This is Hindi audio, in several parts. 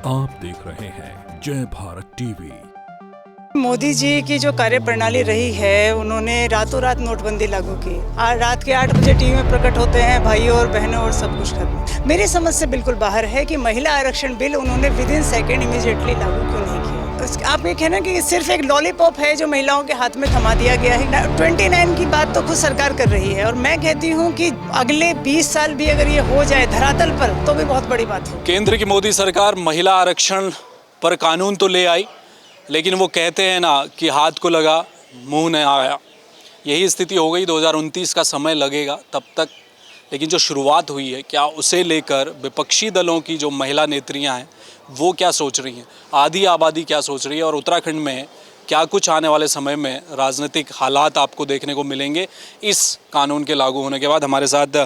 आप देख रहे हैं जय भारत टीवी। मोदी जी की जो कार्यप्रणाली रही है, उन्होंने रातों रात नोटबंदी लागू की। आज रात के 8 बजे टीवी में प्रकट होते हैं भाइयों और बहनों और सब कुछ खत्म। मेरी समझ से बिल्कुल बाहर है कि महिला आरक्षण बिल उन्होंने विद इन सेकेंड इमीडिएटली लागू क्यों नहीं किया। आप ये कहना कि सिर्फ एक लॉलीपॉप है जो महिलाओं के हाथ में थमा दिया गया है। 29 की बात तो खुद सरकार कर रही है और मैं कहती हूँ कि अगले 20 साल भी अगर ये हो जाए धरातल पर तो भी बहुत बड़ी बात हो। केंद्र की मोदी सरकार महिला आरक्षण पर कानून तो ले आई, लेकिन वो कहते हैं ना कि हाथ को लगा मुंह नहीं आया। यही स्थिति हो गई। 2029 का समय लगेगा तब तक, लेकिन जो शुरुआत हुई है क्या उसे लेकर विपक्षी दलों की जो महिला नेत्रियां हैं वो क्या सोच रही हैं, आधी आबादी क्या सोच रही है, और उत्तराखंड में क्या कुछ आने वाले समय में राजनीतिक हालात आपको देखने को मिलेंगे इस कानून के लागू होने के बाद। हमारे साथ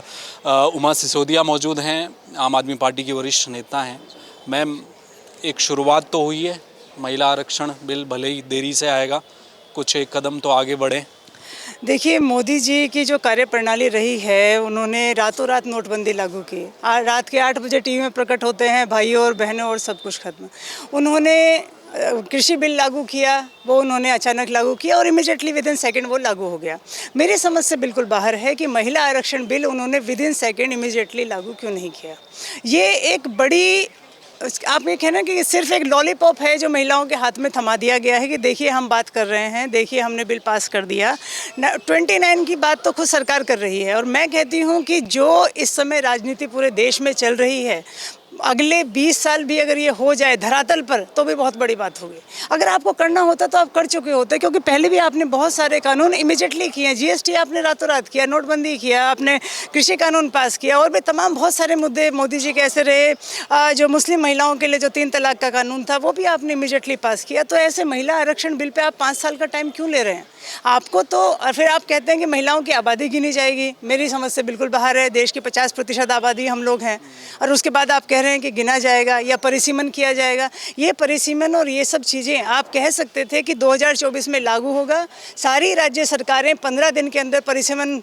उमा सिसोदिया मौजूद हैं, आम आदमी पार्टी की वरिष्ठ नेता हैं। मैम, एक शुरुआत तो हुई है, महिला आरक्षण बिल भले ही देरी से आएगा, कुछ एक कदम तो आगे बढ़े। देखिए, मोदी जी की जो कार्यप्रणाली रही है, उन्होंने रातों रात नोटबंदी लागू की। आज रात के 8 बजे टीवी में प्रकट होते हैं भाइयों और बहनों और सब कुछ खत्म। उन्होंने कृषि बिल लागू किया, वो उन्होंने अचानक लागू किया और इमीडिएटली विद इन सेकेंड वो लागू हो गया। मेरी समझ से बिल्कुल बाहर है कि महिला आरक्षण बिल उन्होंने विद इन सेकेंड इमीडिएटली लागू क्यों नहीं किया। ये एक बड़ी, आप ये कहना कि सिर्फ एक लॉलीपॉप है जो महिलाओं के हाथ में थमा दिया गया है कि देखिए हम बात कर रहे हैं, देखिए हमने बिल पास कर दिया। 29 की बात तो खुद सरकार कर रही है और मैं कहती हूँ कि जो इस समय राजनीति पूरे देश में चल रही है, अगले 20 साल भी अगर ये हो जाए धरातल पर तो भी बहुत बड़ी बात होगी। अगर आपको करना होता तो आप कर चुके होते, क्योंकि पहले भी आपने बहुत सारे कानून इमीडिएटली किए। जीएसटी आपने रातों रात किया, नोटबंदी किया, आपने कृषि कानून पास किया और भी तमाम बहुत सारे मुद्दे मोदी जी के ऐसे रहे। जो मुस्लिम महिलाओं के लिए जो 3 तलाक का कानून था वो भी आपने इमीडिएटली पास किया। तो ऐसे महिला आरक्षण बिल पर आप 5 साल का टाइम क्यों ले रहे हैं आपको? तो और फिर आप कहते हैं कि महिलाओं की आबादी गिनी जाएगी। मेरी समझ से बिल्कुल बाहर है। देश की 50% आबादी हम लोग हैं और उसके बाद आप कह रहे हैं कि गिना जाएगा या परिसीमन किया जाएगा। ये परिसीमन और ये सब चीज़ें आप कह सकते थे कि 2024 में लागू होगा। सारी राज्य सरकारें 15 दिन के अंदर परिसीमन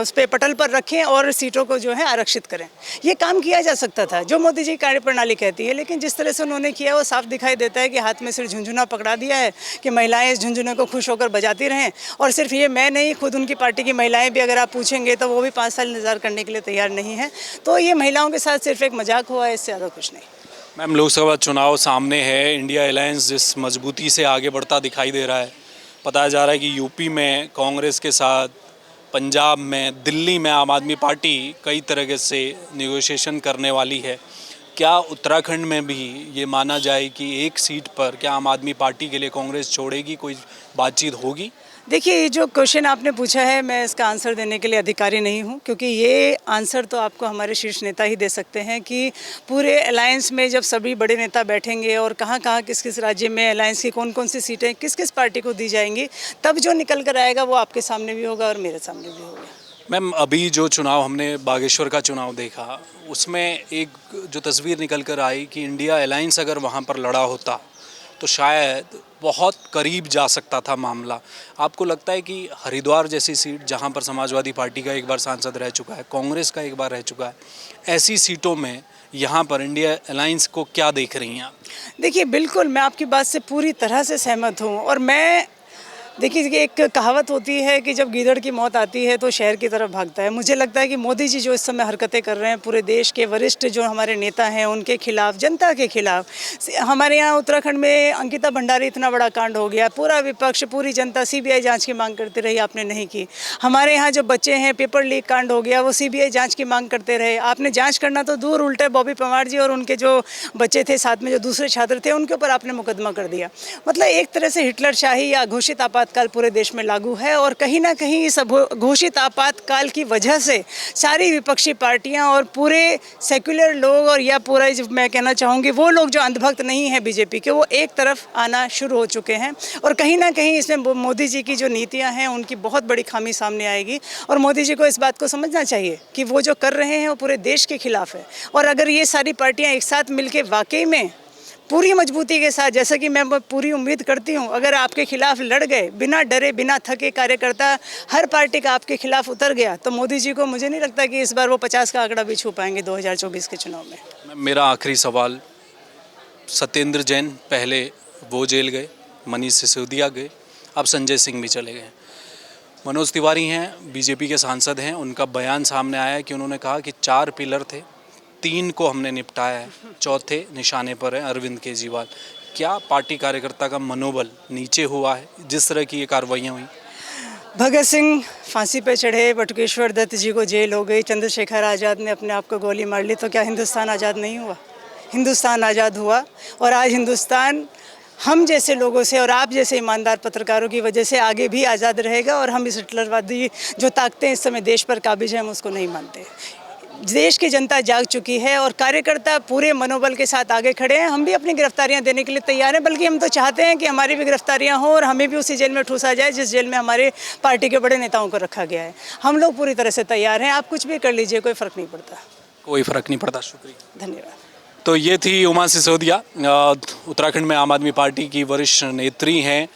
उस पर पटल पर रखें और सीटों को जो है आरक्षित करें। ये काम किया जा सकता था जो मोदी जी कार्यप्रणाली कहती है, लेकिन जिस तरह से उन्होंने किया वो साफ दिखाई देता है कि हाथ में सिर्फ झुंझुना पकड़ा दिया है कि महिलाएं इस झुंझुने को खुश होकर बजाती रहें। और सिर्फ ये मैं नहीं, खुद उनकी पार्टी की महिलाएं भी अगर आप पूछेंगे तो वो भी 5 साल इंतजार करने के लिए तैयार नहीं है। तो ये महिलाओं के साथ सिर्फ एक मजाक हुआ है, इससे ज़्यादा कुछ नहीं। मैम, लोकसभा चुनाव सामने है। इंडिया अलायंस जिस मजबूती से आगे बढ़ता दिखाई दे रहा है, बताया जा रहा है कि यूपी में कांग्रेस के साथ, पंजाब में, दिल्ली में आम आदमी पार्टी कई तरह से नेगोशिएशन करने वाली है। क्या उत्तराखंड में भी ये माना जाए कि एक सीट पर क्या आम आदमी पार्टी के लिए कांग्रेस छोड़ेगी, कोई बातचीत होगी? देखिए, ये जो क्वेश्चन आपने पूछा है, मैं इसका आंसर देने के लिए अधिकारी नहीं हूँ, क्योंकि ये आंसर तो आपको हमारे शीर्ष नेता ही दे सकते हैं कि पूरे अलायंस में जब सभी बड़े नेता बैठेंगे और कहाँ कहाँ किस किस राज्य में अलायंस की कौन कौन सी सीटें किस किस पार्टी को दी जाएंगी, तब जो निकल कर आएगा वो आपके सामने भी होगा और मेरे सामने भी होगा। मैम, अभी जो चुनाव हमने बागेश्वर का चुनाव देखा, उसमें एक जो तस्वीर निकल कर आई कि इंडिया अलायंस अगर वहाँ पर लड़ा होता तो शायद बहुत करीब जा सकता था मामला। आपको लगता है कि हरिद्वार जैसी सीट जहाँ पर समाजवादी पार्टी का एक बार सांसद रह चुका है, कांग्रेस का एक बार रह चुका है, ऐसी सीटों में यहाँ पर इंडिया अलायंस को क्या देख रही हैं आप? देखिए, बिल्कुल मैं आपकी बात से पूरी तरह से सहमत हूँ। और मैं देखिए, एक कहावत होती है कि जब गीदड़ की मौत आती है तो शहर की तरफ भागता है। मुझे लगता है कि मोदी जी जो इस समय हरकतें कर रहे हैं, पूरे देश के वरिष्ठ जो हमारे नेता हैं उनके खिलाफ, जनता के खिलाफ। हमारे यहाँ उत्तराखंड में अंकिता भंडारी इतना बड़ा कांड हो गया, पूरा विपक्ष, पूरी जनता सीबीआई जांच की मांग करती रही, आपने नहीं की। हमारे यहाँ जो बच्चे हैं, पेपर लीक कांड हो गया, वो सीबीआई जाँच की मांग करते रहे, आपने जाँच करना तो दूर, उल्टे बॉबी पवार जी और उनके जो बच्चे थे साथ में जो दूसरे छात्र थे उनके ऊपर आपने मुकदमा कर दिया। मतलब एक तरह से हिटलर शाही या घोषित आपातकाल पूरे देश में लागू है। और कहीं ना कहीं इस घोषित आपातकाल की वजह से सारी विपक्षी पार्टियां और पूरे सेक्युलर लोग और या पूरा मैं कहना चाहूँगी वो लोग जो अंधभक्त नहीं हैं बीजेपी के, वो एक तरफ आना शुरू हो चुके हैं। और कहीं ना कहीं इसमें मोदी जी की जो नीतियां हैं उनकी बहुत बड़ी खामी सामने आएगी। और मोदी जी को इस बात को समझना चाहिए कि वो जो कर रहे हैं वो पूरे देश के खिलाफ है। और अगर ये सारी पार्टियां एक साथ मिलकर वाकई में पूरी मजबूती के साथ, जैसा कि मैं पूरी उम्मीद करती हूं, अगर आपके खिलाफ लड़ गए, बिना डरे बिना थके, कार्यकर्ता हर पार्टी का आपके खिलाफ उतर गया, तो मोदी जी को मुझे नहीं लगता कि इस बार वो 50 का आंकड़ा भी छू पाएंगे 2024 के चुनाव में। मेरा आखिरी सवाल, सत्येंद्र जैन पहले वो जेल गए, मनीष सिसोदिया गए, अब संजय सिंह भी चले गए। मनोज तिवारी हैं, बीजेपी के सांसद हैं, उनका बयान सामने आया है कि उन्होंने कहा कि 4 पिलर थे, 3 को हमने निपटाया है, चौथे निशाने पर है अरविंद केजरीवाल। क्या पार्टी कार्यकर्ता का मनोबल नीचे हुआ है जिस तरह की ये कार्रवाइयाँ हुई? भगत सिंह फांसी पे चढ़े, बटुकेश्वर दत्त जी को जेल हो गई, चंद्रशेखर आज़ाद ने अपने आप को गोली मार ली, तो क्या हिंदुस्तान आज़ाद नहीं हुआ? हिंदुस्तान आज़ाद हुआ। और आज हिंदुस्तान हम जैसे लोगों से और आप जैसे ईमानदार पत्रकारों की वजह से आगे भी आज़ाद रहेगा। और हम इस हिटलरवादी जो ताकतें इस समय देश पर काबिज हैं, हम उसको नहीं मानते। देश की जनता जाग चुकी है और कार्यकर्ता पूरे मनोबल के साथ आगे खड़े हैं। हम भी अपनी गिरफ्तारियां देने के लिए तैयार हैं, बल्कि हम तो चाहते हैं कि हमारी भी गिरफ्तारियां हों और हमें भी उसी जेल में ठूसा जाए जिस जेल में हमारे पार्टी के बड़े नेताओं को रखा गया है। हम लोग पूरी तरह से तैयार हैं। आप कुछ भी कर लीजिए, कोई फ़र्क नहीं पड़ता। कोई फ़र्क नहीं पड़ता। शुक्रिया, धन्यवाद। तो ये थी उमा सिसोदिया, उत्तराखंड में आम आदमी पार्टी की वरिष्ठ नेत्री हैं।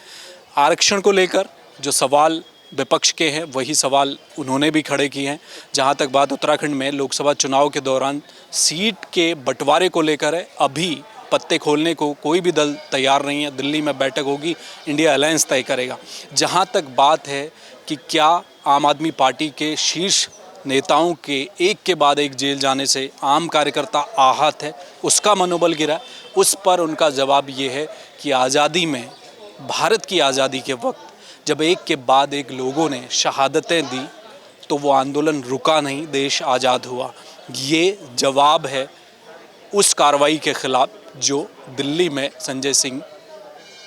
आरक्षण को लेकर जो सवाल विपक्ष के हैं वही सवाल उन्होंने भी खड़े किए हैं। जहां तक बात उत्तराखंड में लोकसभा चुनाव के दौरान सीट के बंटवारे को लेकर है, अभी पत्ते खोलने को कोई भी दल तैयार नहीं है। दिल्ली में बैठक होगी, इंडिया अलायंस तय करेगा। जहां तक बात है कि क्या आम आदमी पार्टी के शीर्ष नेताओं के एक के बाद एक जेल जाने से आम कार्यकर्ता आहत है, उसका मनोबल गिरा, उस पर उनका जवाब ये है कि आज़ादी में, भारत की आज़ादी के वक्त जब एक के बाद एक लोगों ने शहादतें दी तो वो आंदोलन रुका नहीं, देश आज़ाद हुआ। ये जवाब है उस कार्रवाई के ख़िलाफ़ जो दिल्ली में संजय सिंह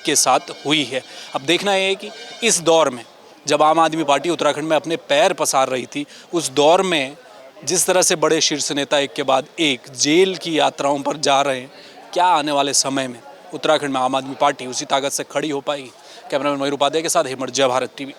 के साथ हुई है। अब देखना ये है कि इस दौर में जब आम आदमी पार्टी उत्तराखंड में अपने पैर पसार रही थी, उस दौर में जिस तरह से बड़े शीर्ष नेता एक के बाद एक जेल की यात्राओं पर जा रहे हैं, क्या आने वाले समय में उत्तराखंड में आम आदमी पार्टी उसी ताकत से खड़ी हो पाएगी? कैमरामैन मयूर उपाध्याय के साथ हेमंत, जय भारत टीवी।